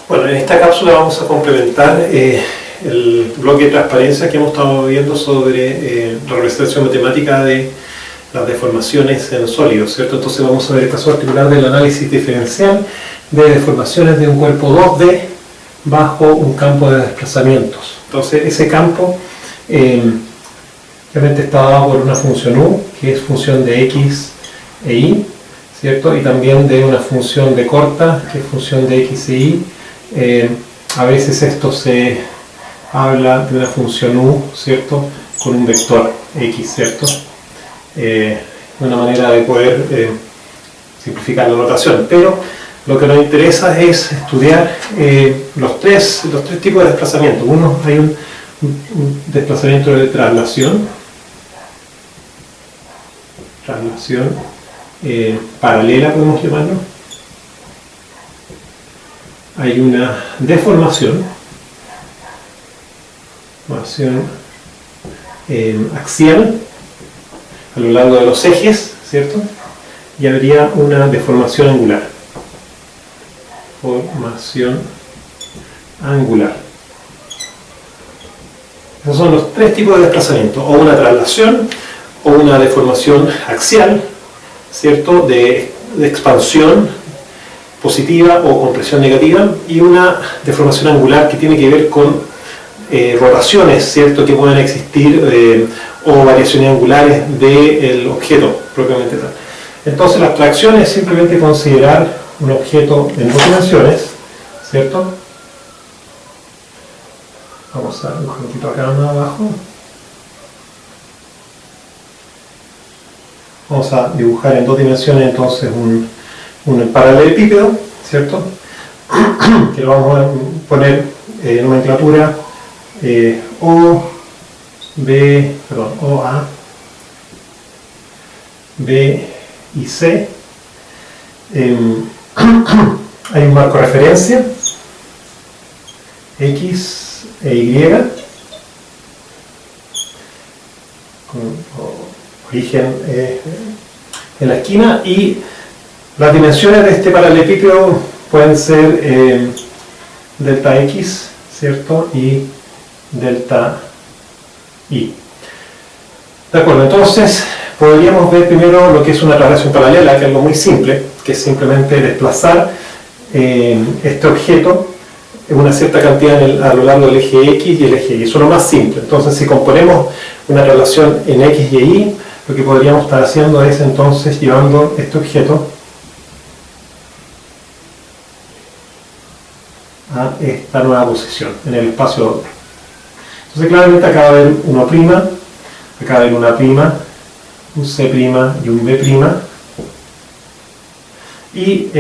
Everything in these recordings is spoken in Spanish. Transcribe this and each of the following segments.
Bueno, en esta cápsula vamos a complementar el bloque de transparencia que hemos estado viendo sobre la representación matemática de las deformaciones en sólidos, ¿cierto? Entonces vamos a ver el caso particular del análisis diferencial de deformaciones de un cuerpo 2D bajo un campo de desplazamientos. Entonces ese campo realmente está dado por una función u, que es función de x e y, ¿cierto? Y también de una función de corta, que es función de x e y. A veces esto se habla de una función u, ¿cierto? Con un vector x, ¿cierto? Una manera de poder simplificar la notación, pero lo que nos interesa es estudiar los tres tipos de desplazamiento. Uno, hay un desplazamiento de traslación paralela, podemos llamarlo. Hay una deformación axial a lo largo de los ejes, ¿cierto? Y habría una deformación angular. Formación angular. Esos son los tres tipos de desplazamiento, o una traslación, o una deformación axial, ¿cierto? De expansión positiva o compresión negativa, y una deformación angular que tiene que ver con rotaciones, ¿cierto? Que pueden existir o variaciones angulares del objeto propiamente tal. Entonces la abstracción es simplemente considerar un objeto en dos dimensiones, ¿cierto? Vamos a dibujar un poquito acá más abajo. Vamos a dibujar en dos dimensiones entonces un paralelepípedo, ¿cierto? Que lo vamos a poner nomenclatura OA, B y C. Hay un marco de referencia X e Y con origen en la esquina, y las dimensiones de este paralelepípedo pueden ser delta X, ¿cierto? Y delta Y. De acuerdo, entonces podríamos ver primero lo que es una traslación paralela, que es algo muy simple, que es simplemente desplazar este objeto en una cierta cantidad a lo largo del eje X y el eje Y. Eso es lo más simple. Entonces, si componemos una relación en X y Y, lo que podríamos estar haciendo es entonces llevando este objeto a esta nueva posición en el espacio doble. Entonces claramente acá va a haber una prima, acá va a haber una prima, un C' y un B', y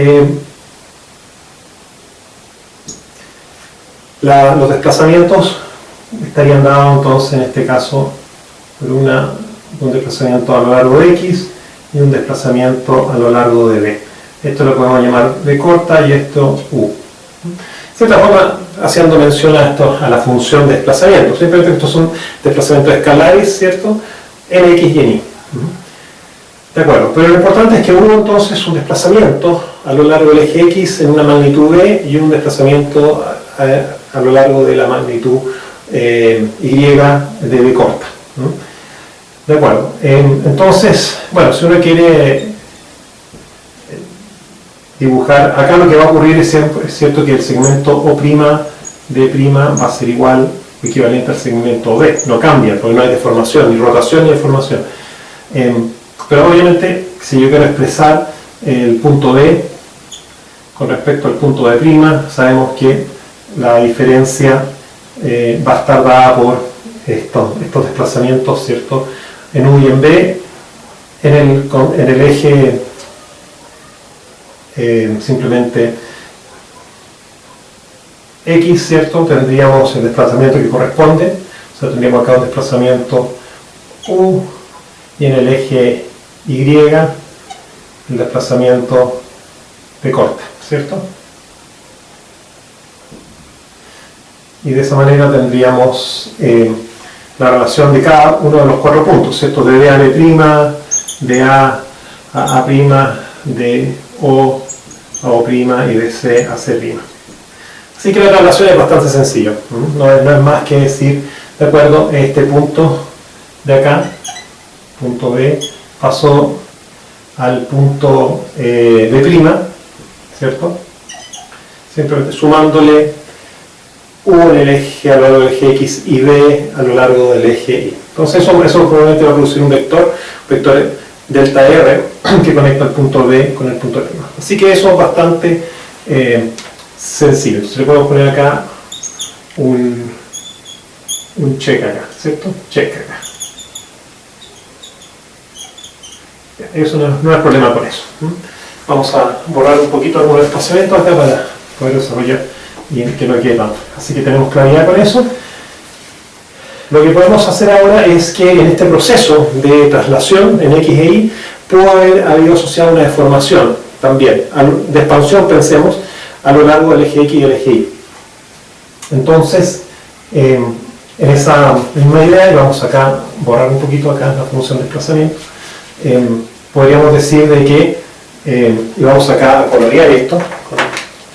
los desplazamientos estarían dados entonces en este caso por un desplazamiento a lo largo de X y un desplazamiento a lo largo de B. Esto lo podemos llamar B corta y esto U. De cierta forma, haciendo mención a la función de desplazamiento. Simplemente estos son desplazamientos escalares, ¿cierto? En X y en Y. De acuerdo, pero lo importante es que uno entonces es un desplazamiento a lo largo del eje X en una magnitud B y un desplazamiento a lo largo de la magnitud Y de B corta. De acuerdo, entonces, bueno, si uno quiere dibujar, acá lo que va a ocurrir es cierto que el segmento O', B' va a ser igual o equivalente al segmento B, no cambia, porque no hay deformación, ni rotación ni deformación. Pero obviamente, si yo quiero expresar el punto B con respecto al punto B', sabemos que la diferencia va a estar dada por estos desplazamientos, ¿cierto? En U y en B, en el eje simplemente X, ¿cierto? Tendríamos el desplazamiento que corresponde, o sea, tendríamos acá un desplazamiento U, y en el eje Y, el desplazamiento B corta, ¿cierto? Y de esa manera tendríamos la relación de cada uno de los cuatro puntos, ¿cierto? De B a B', de A a A', de O a O' y de C a C'. Así que la traslación es bastante sencillo, no es más que decir, de acuerdo, este punto de acá, punto B, pasó al punto B', ¿cierto? Simplemente sumándole U en el eje a lo largo del eje X y B a lo largo del eje Y. Entonces eso probablemente va a producir un vector delta R que conecta el punto B con el punto B'. Así que eso es bastante sencillo. Entonces le podemos poner acá un check acá, ¿cierto? Check acá. Eso no hay problema con eso. Vamos a borrar un poquito algunos desplazamientos acá para poder desarrollar y que no quede tanto. Así que tenemos claridad con eso. Lo que podemos hacer ahora es que en este proceso de traslación en X e Y pudo haber habido asociado una deformación también, de expansión, pensemos, a lo largo del eje X y el eje Y. Entonces, en esa misma idea, y vamos acá a borrar un poquito acá la función de desplazamiento, podríamos decir de que, y vamos acá a colorear esto, con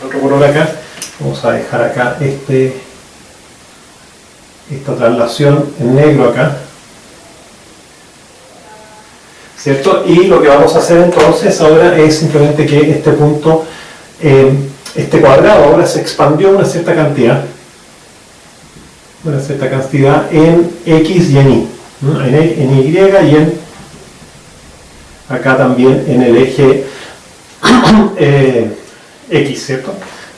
otro color acá, vamos a dejar acá esta traslación en negro acá, ¿cierto? Y lo que vamos a hacer entonces ahora es simplemente que este punto, este cuadrado ahora se expandió una cierta cantidad en X y en Y, ¿no? en Y y en acá también en el eje X, ¿cierto?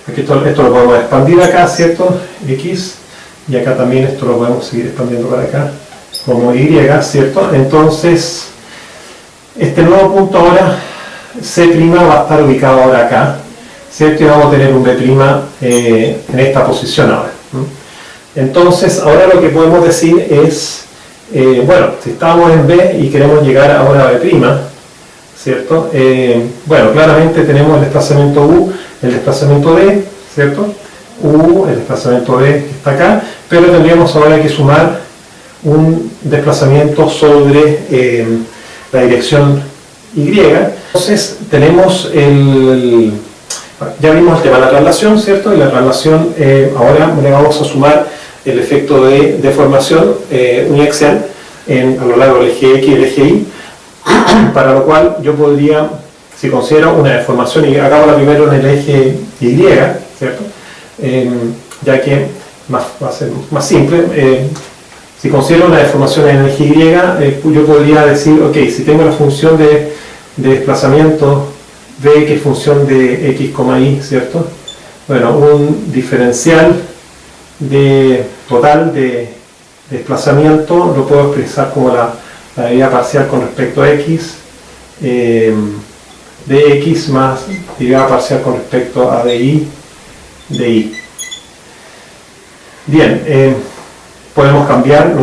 Aquí esto lo podemos expandir acá, ¿cierto? X, y acá también esto lo podemos seguir expandiendo para acá como Y, ¿cierto? Entonces este nuevo punto ahora C' va a estar ubicado ahora acá, ¿cierto? Y vamos a tener un B' en esta posición ahora, ¿no? Entonces ahora lo que podemos decir es, bueno, si estamos en B y queremos llegar ahora a B', ¿cierto? Bueno, claramente tenemos el desplazamiento U, el desplazamiento D, ¿cierto? U, el desplazamiento D que está acá, pero tendríamos ahora que sumar un desplazamiento sobre la dirección Y. Entonces tenemos ya vimos el tema de la traslación, ¿cierto? Y la traslación, ahora le vamos a sumar el efecto de deformación uniaxial a lo largo del eje X y el eje Y, para lo cual yo podría, si considero una deformación, y hagámosla primero en el eje Y, ¿cierto? Ya que va a ser más simple. Si considero una deformación en el eje Y, yo podría decir, ok, si tengo la función de desplazamiento B, que es función de X, Y, ¿cierto? Bueno, un diferencial total de desplazamiento lo puedo expresar como la derivada parcial con respecto a X, de X más derivada parcial con respecto a dy de Y. Bien, podemos cambiar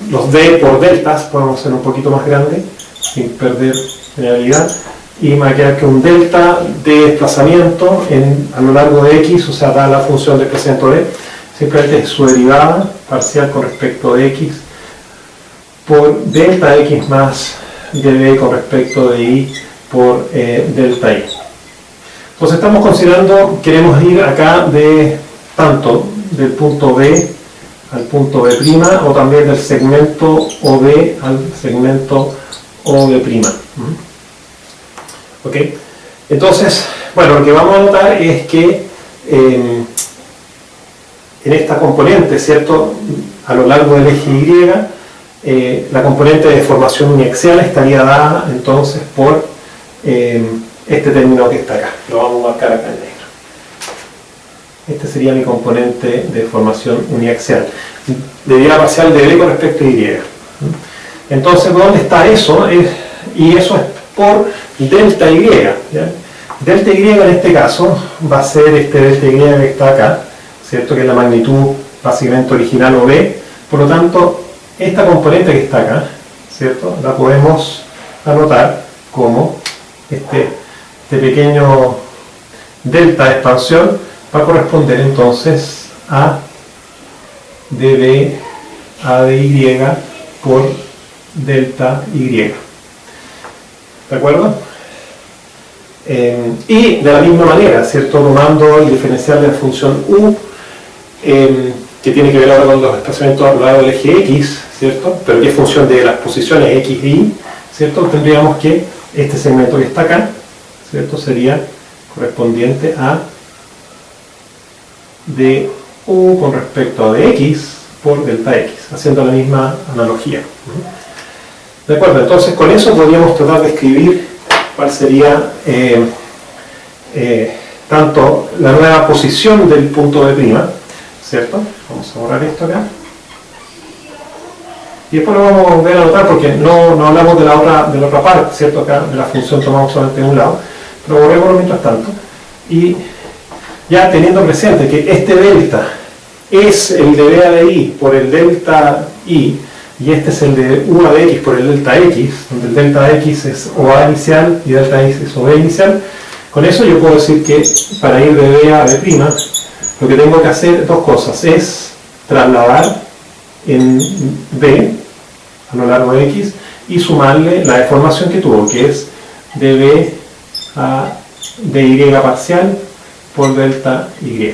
los D por deltas, podemos hacer un poquito más grande sin perder generalidad, y me va a quedar que un delta de desplazamiento a lo largo de X, o sea, da la función de desplazamiento D, simplemente es su derivada parcial con respecto de X por delta X más dB con respecto de Y por delta Y. Entonces estamos considerando, queremos ir acá tanto del punto B al punto B' o también del segmento OB al segmento OB'. ¿Ok? Entonces, bueno, lo que vamos a notar es que en esta componente, ¿cierto? A lo largo del eje Y, la componente de deformación uniaxial estaría dada entonces por este término que está acá. Lo vamos a marcar acá en negro. Este sería mi componente de deformación uniaxial. Derivada parcial de B con respecto a Y. Entonces, ¿dónde está eso? Y eso es por delta Y. ¿Ya? Delta Y en este caso va a ser este delta Y que está acá, ¿cierto? Que es la magnitud básicamente original OB. Por lo tanto, esta componente que está acá, ¿cierto? La podemos anotar como este pequeño delta de expansión va a corresponder entonces a dB a dy por delta Y. ¿De acuerdo? Y de la misma manera, ¿cierto? Tomando el diferencial de la función u, que tiene que ver ahora con los desplazamientos a lo largo del eje x, ¿cierto? Pero que es función de las posiciones x y y, ¿cierto? Tendríamos que este segmento que está acá, ¿cierto? Sería correspondiente a du con respecto a dx por delta x, haciendo la misma analogía. ¿De acuerdo? Entonces con eso podríamos tratar de escribir cuál sería tanto la nueva posición del punto B', ¿cierto? Vamos a borrar esto acá. Y después lo vamos a volver a anotar porque no hablamos de la otra parte, ¿cierto? Acá de la función tomamos solamente de un lado, pero borrémoslo mientras tanto. Y ya teniendo presente que este delta es el de B a de I por el delta I, y este es el de U a de X por el delta X, donde el delta X es OA inicial y delta X es OB inicial, con eso yo puedo decir que para ir de B a B', lo que tengo que hacer dos cosas, es trasladar en B a lo largo de X y sumarle la deformación que tuvo, que es de B a dy parcial por delta Y.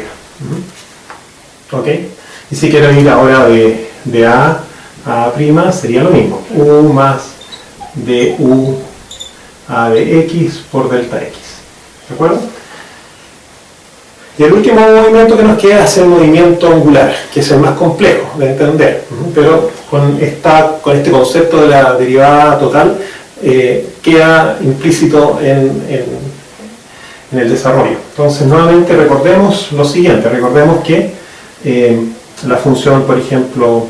¿Ok? Y si quiero ir ahora de A a A', sería lo mismo. U más de U a de X por delta X. ¿De acuerdo? Y el último movimiento que nos queda es el movimiento angular, que es el más complejo de entender. Pero con este concepto de la derivada total queda implícito en el desarrollo. Entonces, nuevamente recordemos lo siguiente. Recordemos que la función, por ejemplo,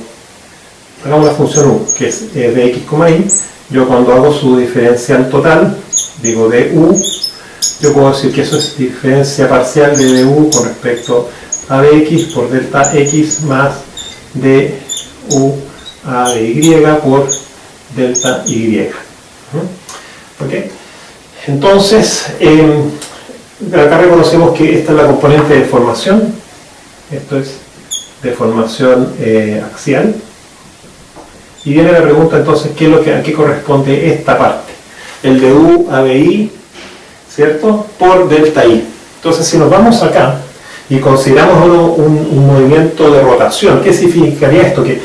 hagamos la función u, que es de x, y, yo cuando hago su diferencial total, digo de u, yo puedo decir que eso es diferencia parcial de du con respecto a dx por delta x más de u a de y por delta y. ¿Ok? Entonces, acá reconocemos que esta es la componente de deformación. Esto es deformación axial. Y viene la pregunta entonces, ¿a qué corresponde esta parte? El de u a de i, ¿cierto? Por delta i. Entonces, si nos vamos acá y consideramos un movimiento de rotación, ¿qué significaría esto? Que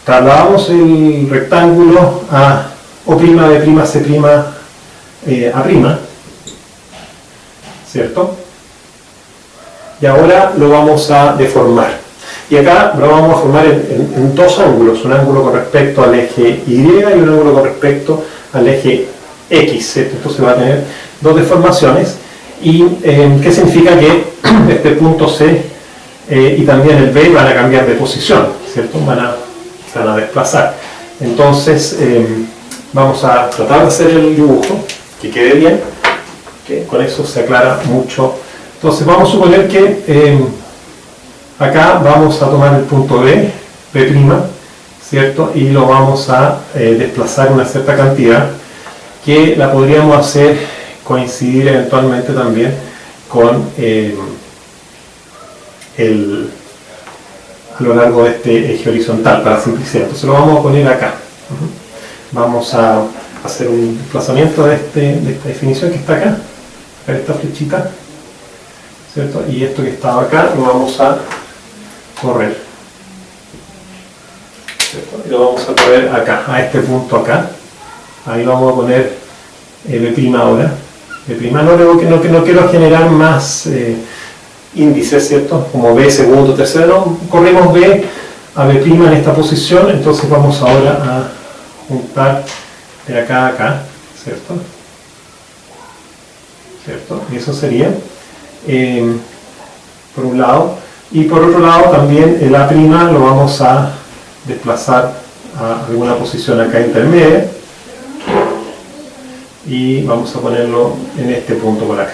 trasladamos el rectángulo a O', B', C', A', ¿cierto? Y ahora lo vamos a deformar. Y acá lo vamos a formar en dos ángulos, un ángulo con respecto al eje Y y un ángulo con respecto al eje X, ¿cierto? Entonces va a tener dos deformaciones. ¿Y qué significa? Que este punto C y también el B van a cambiar de posición, ¿cierto? Se van a desplazar. Entonces vamos a tratar de hacer el dibujo, que quede bien, que con eso se aclara mucho. Entonces vamos a suponer que acá vamos a tomar el punto B', ¿cierto? Y lo vamos a desplazar una cierta cantidad que la podríamos hacer coincidir eventualmente también con a lo largo de este eje horizontal, para simplicidad. Entonces lo vamos a poner acá. Vamos a hacer un desplazamiento de esta definición que está acá, esta flechita, ¿cierto? Y esto que estaba acá lo vamos a correr, ¿cierto? Y lo vamos a correr acá, a este punto acá. Ahí vamos a poner B' ahora. B' no quiero generar más índices, ¿cierto? Como B segundo, tercero, no, corremos B a B' en esta posición, entonces vamos ahora a juntar de acá a acá, ¿cierto? Y eso sería por un lado, y por otro lado también el A' lo vamos a desplazar a alguna posición acá intermedia y vamos a ponerlo en este punto por acá.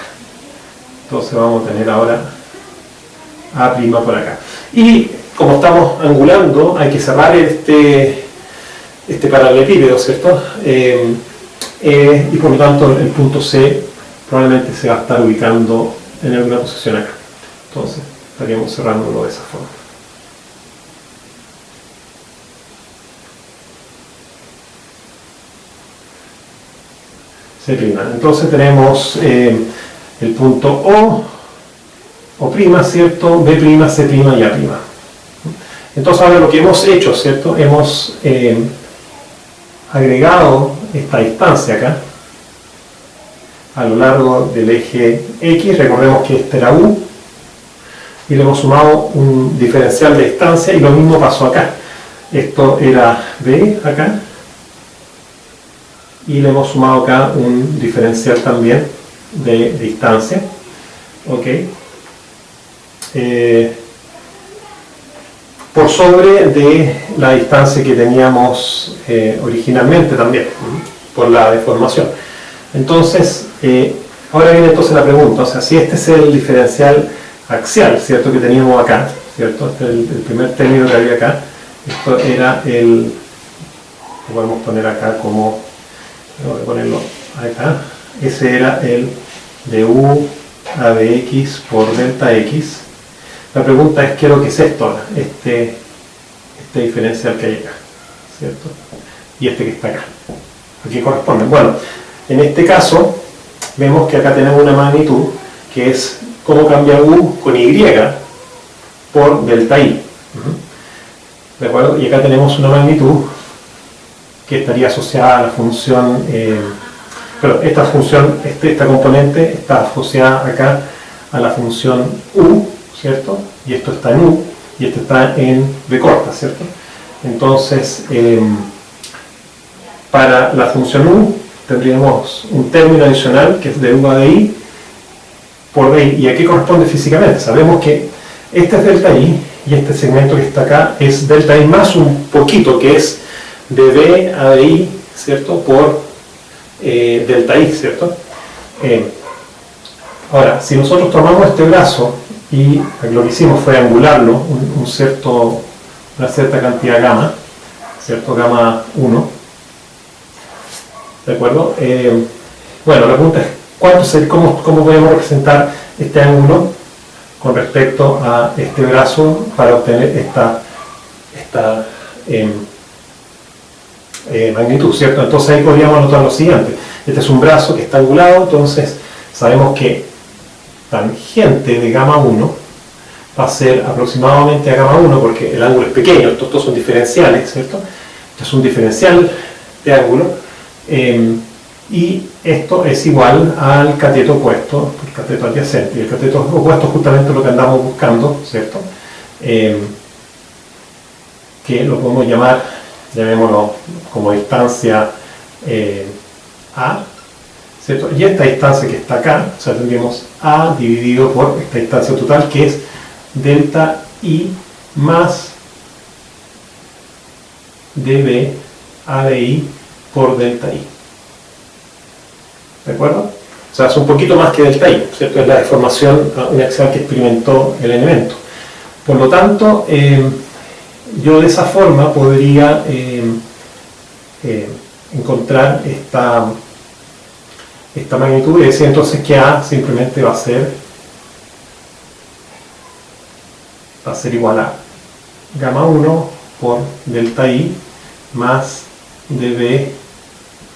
Entonces vamos a tener ahora A' por acá. Y como estamos angulando, hay que cerrar este paralelepípedo, ¿cierto? Y por lo tanto el punto C probablemente se va a estar ubicando en alguna posición acá. Entonces estaríamos cerrándolo de esa forma. C'. Entonces tenemos el punto O', ¿cierto? B', C' y A'. Entonces ahora lo que hemos hecho, ¿cierto? Hemos agregado esta distancia acá a lo largo del eje X. Recordemos que este era U y le hemos sumado un diferencial de distancia, y lo mismo pasó acá. Esto era B acá y le hemos sumado acá un diferencial también de distancia. Ok, por sobre de la distancia que teníamos originalmente también, por la deformación. Entonces, ahora viene entonces la pregunta, o sea, si este es el diferencial axial, ¿cierto?, que teníamos acá, ¿cierto? Este es el primer término que había acá. Esto era lo podemos poner acá como, voy a ponerlo acá, ese era el du a dx por delta x. La pregunta es, ¿qué es lo que es esto ahora? Este diferencial que hay acá, ¿cierto? Y este que está acá. ¿A qué corresponde? Bueno, en este caso, vemos que acá tenemos una magnitud que es cómo cambia u con y por delta i. ¿De acuerdo? Y acá tenemos una magnitud que estaría asociada a la función, pero esta función, esta componente está asociada acá a la función u, ¿cierto? Y esto está en u, y esto está en b corta, ¿cierto? Entonces, para la función u, tendríamos un término adicional que es de u a di por di. ¿Y a qué corresponde físicamente? Sabemos que este es delta i, y este segmento que está acá es delta i más un poquito, que es de b a di, ¿cierto?, por delta i, ¿cierto? Ahora, si nosotros tomamos este brazo y lo que hicimos fue angularlo una cierta cantidad gamma, ¿cierto?, gamma 1, ¿de acuerdo? Bueno, la pregunta es, ¿cómo podemos representar este ángulo con respecto a este brazo para obtener esta magnitud, ¿cierto? Entonces ahí podríamos anotar lo siguiente. Este es un brazo que está angulado, entonces sabemos que tangente de gamma 1 va a ser aproximadamente a gamma 1, porque el ángulo es pequeño, estos son diferenciales, ¿cierto? Este es un diferencial de ángulo, y esto es igual al cateto opuesto, el cateto adyacente, y el cateto opuesto es justamente lo que andamos buscando, ¿cierto? Que lo podemos llamar, llamémoslo como distancia A, ¿cierto? Y esta distancia que está acá, o sea, tendríamos A dividido por esta distancia total, que es delta I más dB a dI por delta I. ¿De acuerdo? O sea, es un poquito más que delta I, ¿cierto? Es la deformación axial que experimentó el elemento. Por lo tanto, yo de esa forma podría encontrar esta magnitud y decir entonces que A simplemente va a ser igual a gamma 1 por delta I más dB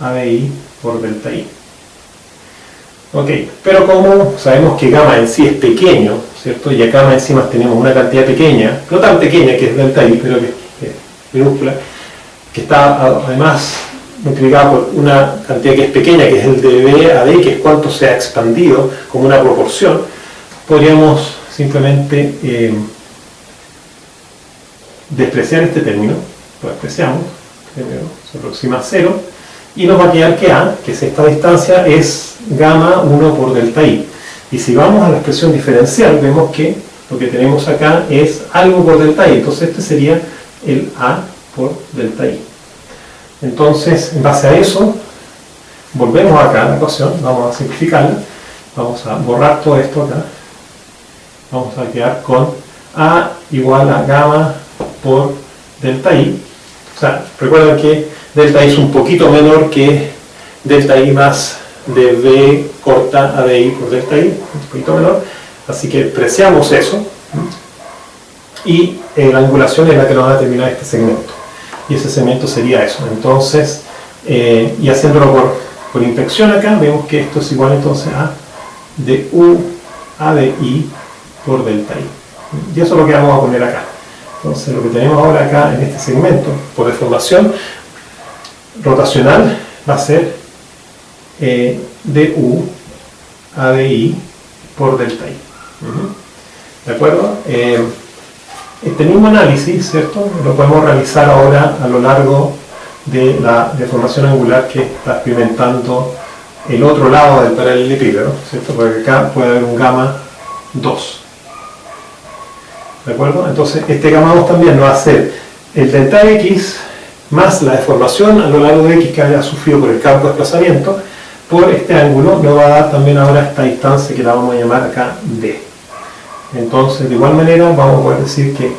a dI por delta I. Ok, pero como sabemos que gamma en sí es pequeño, ¿cierto? Y acá más encima tenemos una cantidad pequeña, no tan pequeña que es delta I, pero que es minúscula, que está además multiplicada por una cantidad que es pequeña, que es el dB a dI, que es cuánto se ha expandido como una proporción, podríamos simplemente despreciar este término, lo despreciamos, se aproxima a 0, y nos va a quedar que A, que es esta distancia, es gamma 1 por delta I. Y si vamos a la expresión diferencial, vemos que lo que tenemos acá es algo por delta I, entonces este sería el A por delta I. Entonces, en base a eso, volvemos acá a la ecuación, vamos a simplificarla, vamos a borrar todo esto acá, vamos a quedar con A igual a gamma por delta I. O sea, recuerden que delta I es un poquito menor que delta I más dB corta a dI por delta I, un poquito menor, así que despreciamos eso, y la angulación es la que nos va a determinar este segmento, y ese segmento sería eso. Entonces, y haciéndolo Por inspección acá vemos que esto es igual entonces a du a de i por delta i. Y eso es lo que vamos a poner acá. Entonces lo que tenemos ahora acá en este segmento por deformación rotacional va a ser du a de i por delta i. ¿De acuerdo? Este mismo análisis, ¿cierto?, lo podemos realizar ahora a lo largo de la deformación angular que está experimentando el otro lado del paralelepípedo, ¿cierto?, porque acá puede haber un gamma 2. ¿De acuerdo? Entonces este gamma 2 también nos va a ser el delta x más la deformación a lo largo de x que haya sufrido por el campo de desplazamiento por este ángulo, nos va a dar también ahora esta distancia que la vamos a llamar acá d. Entonces de igual manera vamos a poder decir que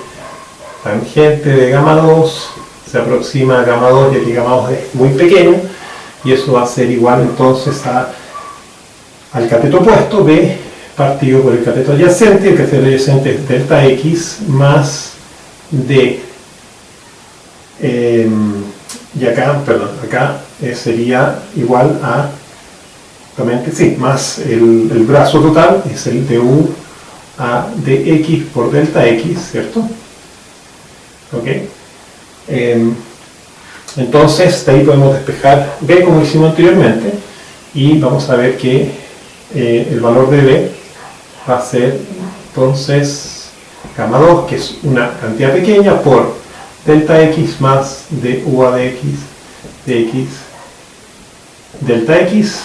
tangente de gamma 2 se aproxima a gamma 2 y aquí gamma 2 es muy pequeño y eso va a ser igual entonces al cateto opuesto b partido por el cateto adyacente. El cateto adyacente es delta x más d y acá, perdón, acá sería igual a sí, más el brazo total es el du a dx por delta x, ¿cierto? ¿Ok? Entonces de ahí podemos despejar b como hicimos anteriormente y vamos a ver que el valor de b va a ser entonces gamma 2, que es una cantidad pequeña, por delta x más du a dx delta x.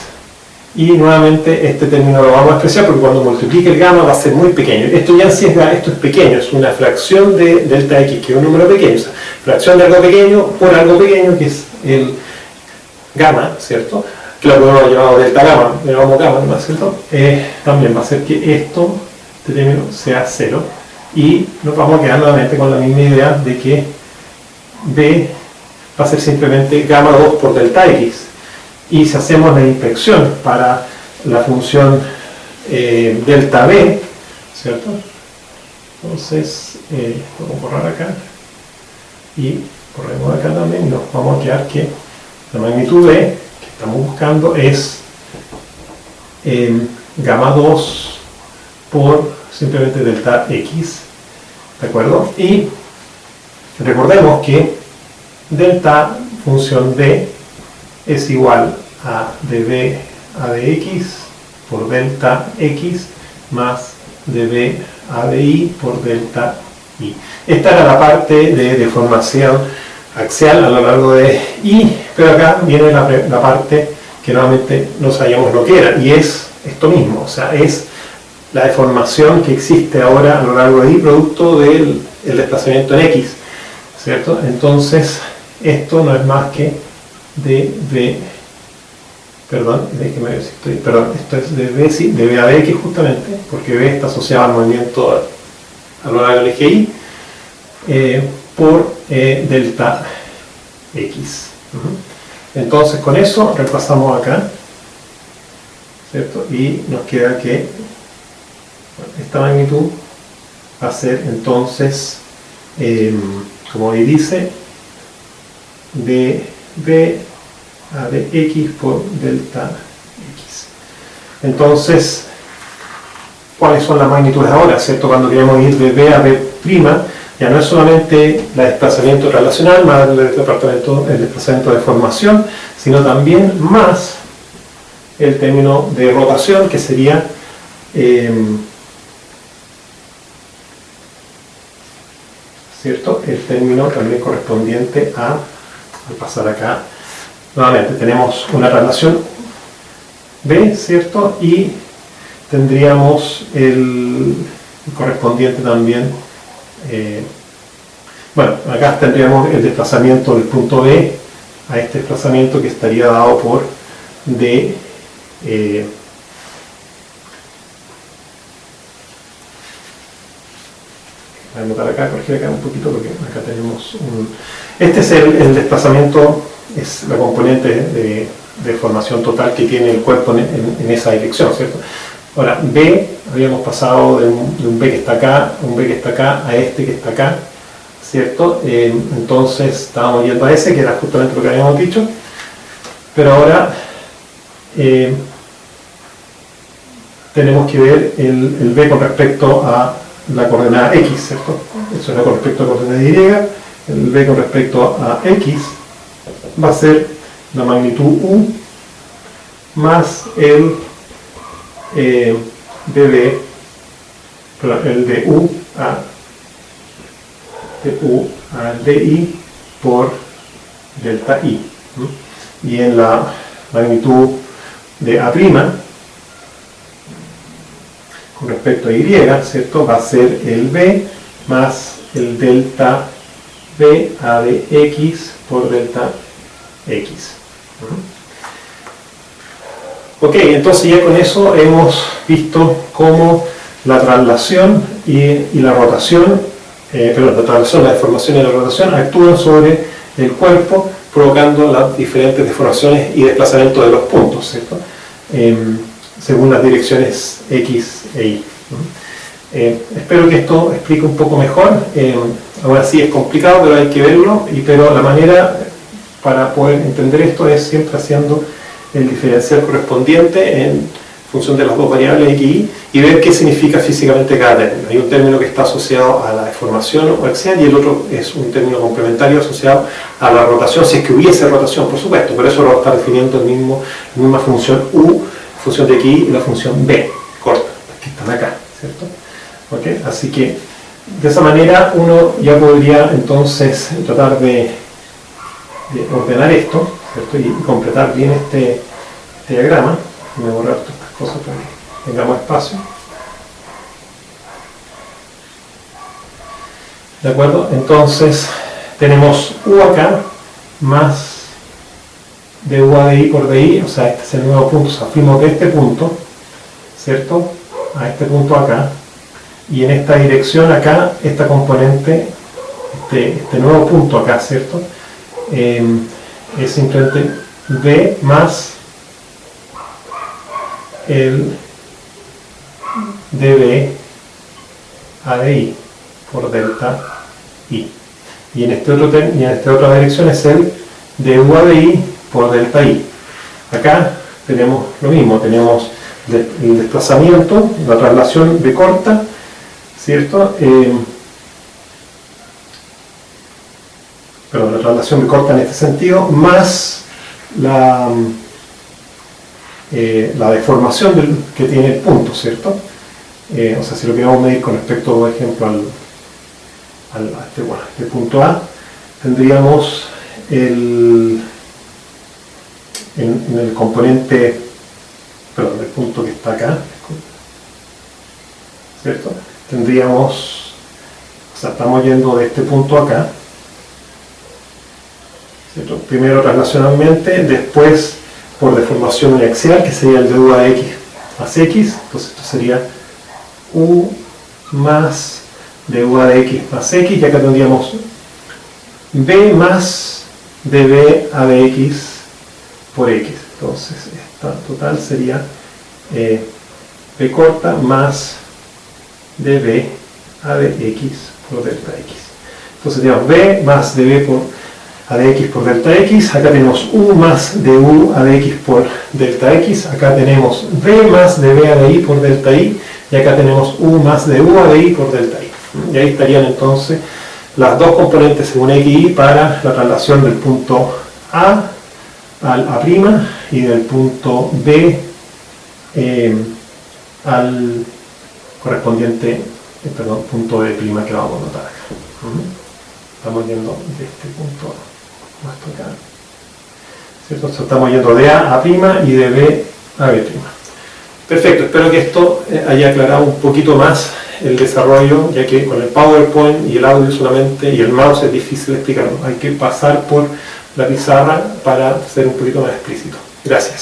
Y nuevamente este término lo vamos a expresar porque cuando multiplique el gamma va a ser muy pequeño. Esto ya en sí esto es pequeño, es una fracción de delta x, que es un número pequeño. O sea, fracción de algo pequeño por algo pequeño, que es el gamma, ¿cierto? Que lo hemos llamado delta gamma, le llamamos gamma nomás, ¿cierto? También va a hacer que este término sea 0. Y nos vamos a quedar nuevamente con la misma idea de que b va a ser simplemente gamma 2 por delta x. Y si hacemos la inspección para la función delta b, ¿cierto? Entonces, podemos borrar acá y borremos acá también y nos vamos a quedar que la magnitud b que estamos buscando es gamma 2 por simplemente delta x, ¿de acuerdo? Y recordemos que delta función b es igual a db a dx por delta x más db a di por delta i. Esta era la parte de deformación axial a lo largo de i, pero acá viene la parte que normalmente no sabíamos lo que era, y es esto mismo, o sea, es la deformación que existe ahora a lo largo de i producto del desplazamiento en x, ¿cierto? Entonces esto no es más que esto es db a dx justamente, porque b está asociado al movimiento a lo largo del eje y por delta x. Entonces con eso repasamos acá, ¿cierto? Y nos queda que esta magnitud va a ser entonces, como ahí dice, db a dx por delta x. Entonces, ¿cuáles son las magnitudes ahora? ¿Cierto? Cuando queremos ir de b a b', ya no es solamente el desplazamiento relacional más el desplazamiento de formación, sino también más el término de rotación, que sería ¿cierto? El término también correspondiente al pasar acá. Nuevamente tenemos una relación b, ¿cierto? Y tendríamos el correspondiente también, bueno, acá tendríamos el desplazamiento del punto B a este desplazamiento que estaría dado por d, voy a anotar acá, corregir acá un poquito porque acá tenemos este es el desplazamiento, es la componente de formación total que tiene el cuerpo en esa dirección, ¿cierto? Ahora, B, habíamos pasado de un B que está acá, un B que está acá, a este que está acá, ¿cierto? Entonces estábamos yendo a ese, que era justamente lo que habíamos dicho, pero ahora tenemos que ver el b con respecto a la coordenada x, ¿cierto? Eso es con respecto a la coordenada y, el b con respecto a x va a ser la magnitud u más el db, el de u al di por delta i. Y en la magnitud de a' con respecto a y, ¿cierto? Va a ser el b más el delta b a de x por delta x. Ok, entonces ya con eso hemos visto cómo la traslación y la rotación, la traslación, la deformación y la rotación actúan sobre el cuerpo, provocando las diferentes deformaciones y desplazamientos de los puntos, ¿cierto? Según las direcciones x e y. Espero que esto explique un poco mejor. Ahora sí es complicado, pero hay que verlo, pero la manera para poder entender esto es siempre haciendo el diferencial correspondiente en función de las dos variables x y ver qué significa físicamente cada término. Hay un término que está asociado a la deformación o axial y el otro es un término complementario asociado a la rotación, si es que hubiese rotación, por supuesto. Por eso lo va a estar definiendo la misma función u, función de x y la función b, corta, las que están acá, ¿cierto? ¿Okay? Así que de esa manera uno ya podría entonces tratar de ordenar esto, ¿cierto? Y completar bien este diagrama. Voy a borrar todas estas cosas para que tengamos espacio. ¿De acuerdo? Entonces tenemos u acá más de u a de i por di, o sea, este es el nuevo punto. O sea, fuimos de este punto, ¿cierto? A este punto acá. Y en esta dirección acá, esta componente, este nuevo punto acá, ¿cierto? Es simplemente b más el db a de i por delta i. Y en esta otra dirección es el du a de i por delta i. Acá tenemos lo mismo, tenemos el desplazamiento, la traslación b corta, ¿cierto? Perdón, la traslación b corta en este sentido, más la deformación que tiene el punto, ¿cierto? O sea, si lo queremos medir con respecto, por ejemplo, a este punto A, tendríamos en el componente, perdón, el punto que está acá, ¿cierto? Tendríamos, o sea, estamos yendo de este punto acá, ¿cierto? Primero traslacionalmente, después por deformación uniaxial, que sería el de u a de x más x, entonces esto sería u más de u a de x más x, y acá tendríamos b más de b a de x por x, entonces esta total sería b corta más de b a de x por delta x. Entonces tenemos b más de b por a de x por delta x, acá tenemos u más de u a de x por delta x, acá tenemos b más de b a de i por delta i, y acá tenemos u más de u a de i por delta i. Y ahí estarían entonces las dos componentes según x y y para la traslación del punto A al A' y del punto B al correspondiente, punto B' que vamos a notar acá. Estamos yendo de este punto hasta acá, ¿cierto? Entonces estamos yendo de A a' y de B a B'. Perfecto, espero que esto haya aclarado un poquito más el desarrollo, ya que con el PowerPoint y el audio solamente y el mouse es difícil explicarlo. Hay que pasar por la pizarra para ser un poquito más explícito. Gracias.